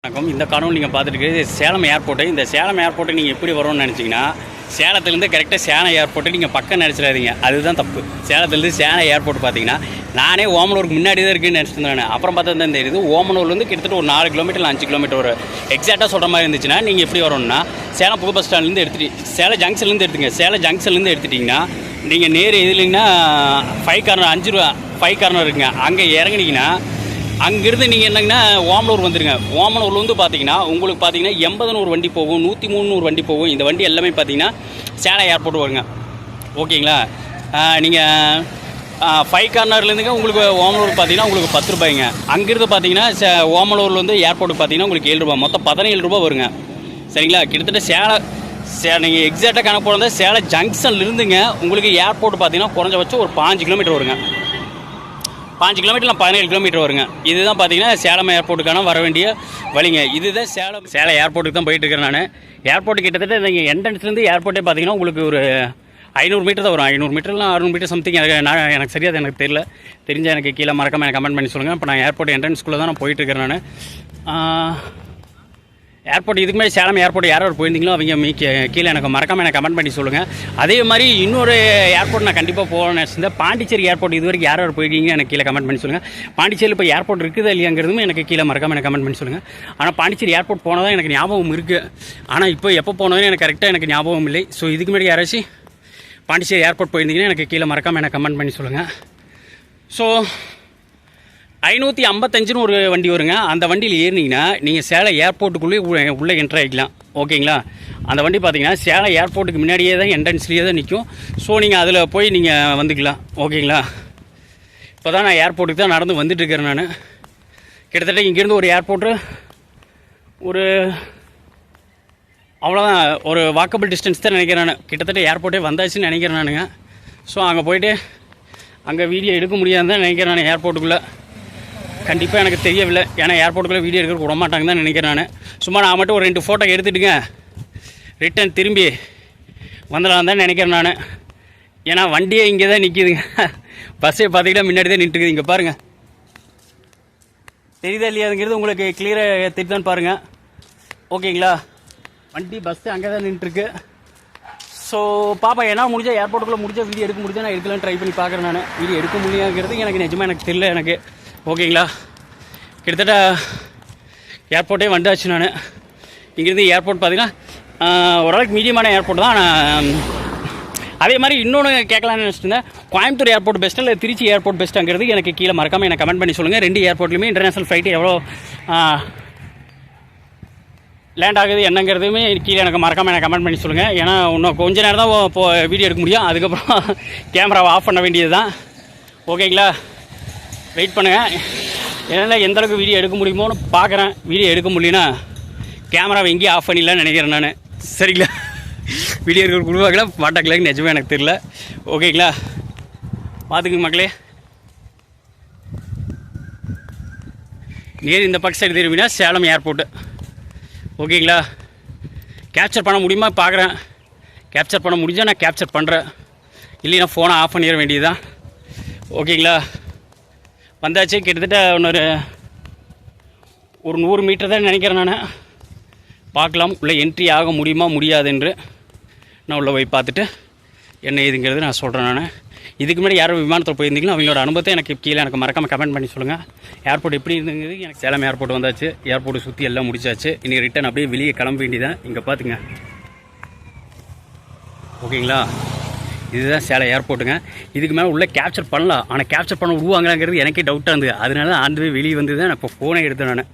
வணக்கம். இந்த காணொலி நீங்கள் பார்த்துட்டு இருக்கிறது சேலம் ஏர்போர்ட்டு. இந்த சேலம் ஏர்போர்ட்டை நீங்கள் எப்படி வரும்னு நினச்சிங்கன்னா, சேலத்துலேருந்து கரெக்டாக சேலம் ஏர்போர்ட்டை நீங்கள் பக்கம் நினச்சிடாதீங்க. அதுதான் தப்பு. சேலத்துலேருந்து சேலம் ஏர்போர்ட் பார்த்தீங்கன்னா, நானே ஓமலூருக்கு முன்னாடி தான் இருக்குன்னு நினச்சிட்டு இருந்தேன். அப்புறம் பார்த்தா தான் தெரியுது ஓமலூர்லேருந்து கிட்டத்தட்ட ஒரு 4 கிலோமீட்டர் இல்லை 5 கிலோமீட்டர் ஒரு எக்ஸாக்டாக சொல்கிற மாதிரி இருந்துச்சுன்னா, நீங்கள் எப்படி வரணும்னா, சேலம் புது பஸ் ஸ்டாண்ட்லேருந்து எடுத்துகிட்டு சேலம் ஜங்ஷன்லேருந்து எடுத்துங்க. சேலம் ஜங்ஷன்லேருந்து எடுத்துட்டிங்கன்னா, நீங்கள் நேர் எதுலிங்கன்னா 5 கார்னர் 5 ரூபா 5 கார்னர் இருக்குங்க. அங்கே இறங்குனீங்கன்னா அங்கேருந்து நீங்கள் என்னங்கன்னா ஓமலூர் வந்துடுங்க. ஓமலூரில் வந்து பார்த்தீங்கன்னா உங்களுக்கு பார்த்தீங்கன்னா 80 வண்டி போகும், 103 வண்டி போகும். இந்த வண்டி எல்லாமே பார்த்தீங்கன்னா சேலம் ஏர்போர்ட் வருங்க. ஓகேங்களா? நீங்கள் 5 கார்னர்லேருந்துங்க உங்களுக்கு ஓமலூர் பார்த்தீங்கன்னா உங்களுக்கு 10 ரூபாய்ங்க. அங்கேருந்து பார்த்தீங்கன்னா ஓமலூரில் வந்து ஏர்போர்ட்டுக்கு பார்த்தீங்கன்னா உங்களுக்கு 7 ரூபா, மொத்தம் 17 ரூபா வருங்க. சரிங்களா? கிட்டத்தட்ட நீங்கள் எக்ஸாக்டாக கணக்கு போகிறதா சேலம் ஜங்ஷன்லேருந்துங்க உங்களுக்கு ஏர்போர்ட் பார்த்தீங்கன்னா குறைஞ்சபட்சம் ஒரு 5 கிலோமீட்டர் வருங்க. 5 கிலோமீட்டர் 17 கிலோமீட்டர் வருங்க. இதுதான் பார்த்தீங்கன்னா சேலம் ஏர்போர்ட்டுக்கான வர வேண்டிய வழிங்க. இதுதான் சேலம் ஏர்போர்ட்டுக்கு தான் போயிட்டு இருக்கிறேன் நான். ஏர்போர்ட்டு கிட்டத்தட்ட நீங்கள் என்ட்ரன்ஸ்லேருந்து ஏர்போர்ட்டே பார்த்தீங்கன்னா உங்களுக்கு ஒரு 500 மீட்டர் தான் வரும். 500 மீட்டர்லாம் 600 மீட்டர் சம்திங். எனக்கு சரியாக எனக்கு தெரியல. தெரிஞ்சால் எனக்கு கீழே மறக்காமல் எனக்கு கமெண்ட் பண்ணி சொல்லுங்கள். இப்போ நான் ஏர்போர்ட் என்ட்ரன்ஸ்குள்ளே தான் நான் போயிட்டு இருக்கிறேன் நான். ஏர்போர்ட் இதுக்கு மேலே சேலம் ஏர்போர்ட் யாராவது போயிருந்தீங்களோ அவங்க கீழே எனக்கு மறக்காமல் எனக்கு கமெண்ட் பண்ணி சொல்லுங்கள். அதே மாதிரி இன்னொரு ஏர்போர்ட் நான் கண்டிப்பாக போகணும்னு நினச்சிருந்தேன். பாண்டிச்சேரி ஏர்போர்ட் இது வரைக்கும் யாராவது போயிருக்கீங்க எனக்கு கீழே கமெண்ட் பண்ணி சொல்லுங்கள். பாண்டிச்சேரியில் இப்போ ஏர்போர்ட் இருக்குதா இல்லையாங்கிறதும் எனக்கு கீழே மறக்காமல் எனக்கு கமெண்ட் பண்ணி சொல்லுங்கள். ஆனால் பாண்டிச்சேரி ஏர்போர்ட் போனதான் எனக்கு ஞாபகம் இருக்குது. ஆனால் இப்போ எப்போ போனதுன்னு எனக்கு கரெக்டாக எனக்கு ஞாபகம் இல்லை. ஸோ இதுக்கு முன்னாடி யாராச்சும் பாண்டிச்சேரி ஏர்போர்ட் போயிருந்தீங்கன்னா எனக்கு கீழே மறக்காமல் எனக்கு கமெண்ட் பண்ணி சொல்லுங்கள். ஸோ 555 ஒரு வண்டி வருங்க. அந்த வண்டியில் ஏறினீங்கன்னா நீங்கள் சேலம் ஏர்போர்ட்டுக்குள்ளேயே உள்ளே என்ட்ரு ஆகிக்கலாம். ஓகேங்களா? அந்த வண்டி பார்த்தீங்கன்னா சேலம் ஏர்போர்ட்டுக்கு முன்னாடியே தான் என்ட்ரன்ஸ்லேயே தான் நிற்கும். ஸோ நீங்கள் அதில் போய் நீங்கள் வந்துக்கலாம். ஓகேங்களா? இப்போ தான் நான் ஏர்போர்ட்டுக்கு தான் நடந்து வந்துட்டுருக்கிறேன் நான். கிட்டத்தட்ட இங்கேருந்து ஒரு ஏர்போர்ட்டு ஒரு அவ்வளோதான், ஒரு வாக்கபிள் டிஸ்டன்ஸ் தான் நினைக்கிறேன் நான். கிட்டத்தட்ட ஏர்போர்ட்டே வந்தாச்சுன்னு நினைக்கிறேன் நானுங்க. ஸோ அங்கே போய்ட்டு அங்கே வீடியோ எடுக்க முடியாதுன்னு தான் நினைக்கிறேன் நான். ஏர்போர்ட்டுக்குள்ளே கண்டிப்பாக எனக்கு தெரியவில்லை. ஏன்னா ஏர்போர்ட்டுக்குள்ளே வீடியோ எடுக்க விட மாட்டாங்க தான் நினைக்கிறேன் நான். சும்மா நான் மட்டும் ஒரு 2 ஃபோட்டோ எடுத்துட்டுங்க ரிட்டன் திரும்பி வந்துடலாம் தான் நினைக்கிறேன் நான். ஏன்னா வண்டியே இங்கே தான் நிற்கிதுங்க. பஸ்ஸே பார்த்தீங்கன்னா முன்னாடி தான் நின்றுக்குது. இங்கே பாருங்கள், தெரியுதா இல்லையாதுங்கிறது உங்களுக்கு கிளியராக தெரியுதான்னு பாருங்கள். ஓகேங்களா? வண்டி பஸ்ஸு அங்கே தான் நின்றுருக்கு. ஸோ பாப்பா என்ன முடிஞ்சால் ஏர்போர்ட்டுக்குள்ளே முடிஞ்சால் வீடியோ எடுக்க முடிஞ்சால் நான் எடுக்கலான்னு ட்ரை பண்ணி பார்க்குறேன் நான். வீடியோ எடுக்க முடியாங்கிறது எனக்கு நிஜமாக எனக்கு தெரியல எனக்கு. ஓகேங்களா? கிட்டத்தட்ட ஏர்போர்ட்டே வந்தாச்சு நான். இங்கேருந்து ஏர்போர்ட் பார்த்தீங்கன்னா ஓரளவுக்கு மீடியமான ஏர்போர்ட் தான். நான் அதே மாதிரி இன்னொன்று கேட்கலான்னு நினச்சிட்டு இருந்தேன். கோயம்புத்தூர் ஏர்போர்ட் பெஸ்ட்டு இல்லை திருச்சி ஏர்போர்ட் பெஸ்ட்டுங்கிறது எனக்கு கீழே மறக்காமல் எனக்கு கமெண்ட் பண்ணி சொல்லுங்கள். 2 ஏர்போர்ட்லையுமே இன்டர்நேஷனல் ஃப்ளைட்டு எவ்வளோ லேண்ட் ஆகுது என்னங்கிறதுமே கீழே எனக்கு மறக்காமல் எனக்கு கமெண்ட் பண்ணி சொல்லுங்கள். ஏன்னா இன்னும் கொஞ்சம் நேரம் தான் வீடியோ எடுக்க முடியும். அதுக்கப்புறம் கேமராவை ஆஃப் பண்ண வேண்டியது தான். ஓகேங்களா? வெயிட் பண்ணுங்கள். ஏன்னா எந்தளவுக்கு வீடியோ எடுக்க முடியுமோன்னு பார்க்குறேன். வீடியோ எடுக்க முடியலன்னா கேமராவை எங்கேயும் ஆஃப் பண்ணிடலான்னு நினைக்கிறேன் நான். சரிங்களா? வீடியோ எடுக்க கொடுவாங்களா மாட்டாக்கலான்னு நிஜமாக எனக்கு தெரியல. ஓகேங்களா? பார்த்துக்குங்க மக்களே. நேர் இந்த பக்கம் சைடு திரும்பினா சேலம் ஏர்போர்ட்டு. ஓகேங்களா? கேப்சர் பண்ண முடியுமா பார்க்குறேன். கேப்சர் பண்ண முடிஞ்சால் நான் கேப்சர் பண்ணுறேன். இல்லைன்னா ஃபோனை ஆஃப் பண்ணிட வேண்டியது தான். ஓகேங்களா? வந்தாச்சு. கிட்டத்தட்ட ஒரு 100 மீட்டர் தான் நினைக்கிறேன் நான். பார்க்கலாம் உள்ளே என்ட்ரி ஆக முடியுமா முடியாது என்று. நான் உள்ளே போய் பார்த்துட்டு என்ன ஏதுங்கிறது நான் சொல்கிறேன் நான். இதுக்கு முன்னாடி யாரும் விமானத்தில் போயிருந்தீங்களோ அவங்களோட அனுபவத்தை எனக்கு கீழே எனக்கு மறக்காமல் கமெண்ட் பண்ணி சொல்லுங்கள். ஏர்போர்ட் எப்படி இருந்தது எனக்கு. சேலம் ஏர்போர்ட் வந்தாச்சு. ஏர்போர்ட்டை சுற்றி எல்லாம் முடிச்சாச்சு. இன்றைக்கி ரிட்டன் அப்படியே வெளியே கிளம்ப வேண்டியதான். இங்கே பார்த்துங்க. ஓகேங்களா? இதுதான் சேலம் ஏர்போர்ட்டுங்க. இதுக்கு மேலே உள்ளே கேப்சர் பண்ணலாம். ஆனால் கேப்சர் பண்ண விடுவாங்களாங்கிறது எனக்கே டவுட்டாக இருந்தது. அதனால தான் ஆண்டு வெளியே வந்து தான் நான் இப்போ ஃபோனே எடுத்தேன் நான்.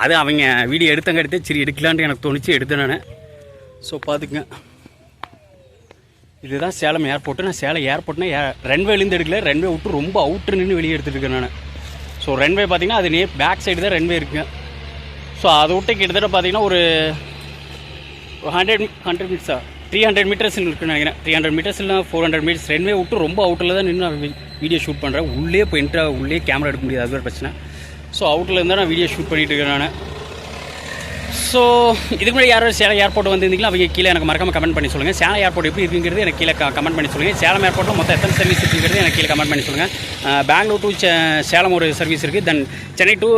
அது அவங்க வீடியோ எடுத்தங்க எடுத்து சரி எடுக்கலான்ட்டு எனக்கு தோணிச்சு எடுத்தேன் நான். ஸோ பார்த்துக்குங்க. இதுதான் சேலம் ஏர்போர்ட்டு. நான் சேலம் ஏர்போர்ட்னா ரன்வேலேருந்து எடுக்கல. ரன்வே விட்டு ரொம்ப அவுட்ரு நின்று வெளியே எடுத்துகிட்டு இருக்கேன் நான். ஸோ ரன்வே பார்த்திங்கன்னா அது பேக் சைடு தான் ரன்வே இருக்குங்க. ஸோ அதை விட்டு கிட்டத்தட்ட பார்த்திங்கன்னா ஒரு 100 மீட்டர்ஸா 300 மீட்டர்ஸ் இருக்குன்னு நினைக்கிறேன். 300 மீட்டர்ஸ் இல்லை 400 மீட்டர்ஸ். ரன்வே விட்டு ரொம்ப அவுட்டில் தான் நின்று நான் வீடியோ ஷூட் பண்ணுறேன். உள்ளே போய் உள்ளே கேமரா எடுக்க முடியாது, அது ஒரு பிரச்சனை. ஸோ அவுட்டில் இருந்தால் நான் வீடியோ ஷூட் பண்ணிகிட்டு இருக்கேன் நான். ஸோ இதுக்கு முன்னாடி யாரும் சேலம் ஏர்போர்ட் வந்துருந்தீங்களா அவங்க கீழே எனக்கு மறக்காம கமெண்ட் பண்ணி சொல்லுங்கள். சேலம் ஏர்போர்ட் எப்படி இருக்குங்கிறது எனக்கு கீழே கமெண்ட் பண்ணி சொல்லுங்கள். சேலம் ஏர்போர்ட்டில் மொத்தம் எத்தனை சர்வீஸ் இருக்குங்கிறது எனக்கு கீழே கமெண்ட் பண்ணி சொல்லுங்கள். பெங்களூர் டு சேலம் ஒரு சர்வீஸ் இருக்குது, தென் சென்னை டு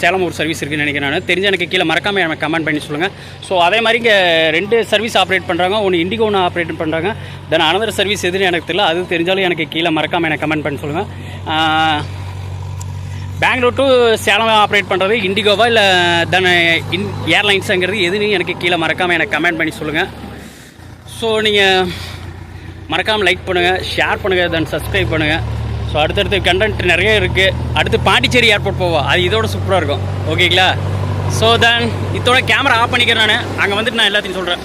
சேலம் ஒரு சர்வீஸ் இருக்குதுன்னு நினைக்கிறேன். நான் தெரிஞ்ச எனக்கு கீழே மறக்காமல் எனக்கு கமெண்ட் பண்ணி சொல்லுங்கள். ஸோ அதே மாதிரி இங்கே 2 சர்வீஸ் ஆப்ரேட் பண்ணுறாங்க, ஒன்று இண்டிகோ ஒன்று ஆப்ரேட் பண்ணுறாங்க, தென் அனதர் சர்வீஸ் எதுன்னு எனக்கு தெரியல, அது தெரிஞ்சாலும் எனக்கு கீழே மறக்காமல் எனக்கு கமெண்ட் பண்ணி சொல்லுங்கள். பெங்களூர் டு சேலம் ஆப்ரேட் பண்ணுறது இண்டிகோவா இல்லை தென் ஏர்லைன்ஸுங்கிறது எதுன்னு எனக்கு கீழே மறக்காமல் எனக்கு கமெண்ட் பண்ணி சொல்லுங்கள். ஸோ நீங்கள் மறக்காமல் லைக் பண்ணுங்கள், ஷேர் பண்ணுங்கள், தென் சப்ஸ்கிரைப் பண்ணுங்கள். ஸோ அடுத்தடுத்து கண்டென்ட் நிறைய இருக்குது. அடுத்து பாண்டிச்சேரி ஏர்போர்ட் போவோம், அது இதோட சூப்பராக இருக்கும். ஓகேங்களா? ஸோ தென் இதோட கேமரா ஆஃப் பண்ணிக்கிறேன். நான் அங்கே வந்துட்டு நான் எல்லாத்தையும் சொல்கிறேன்.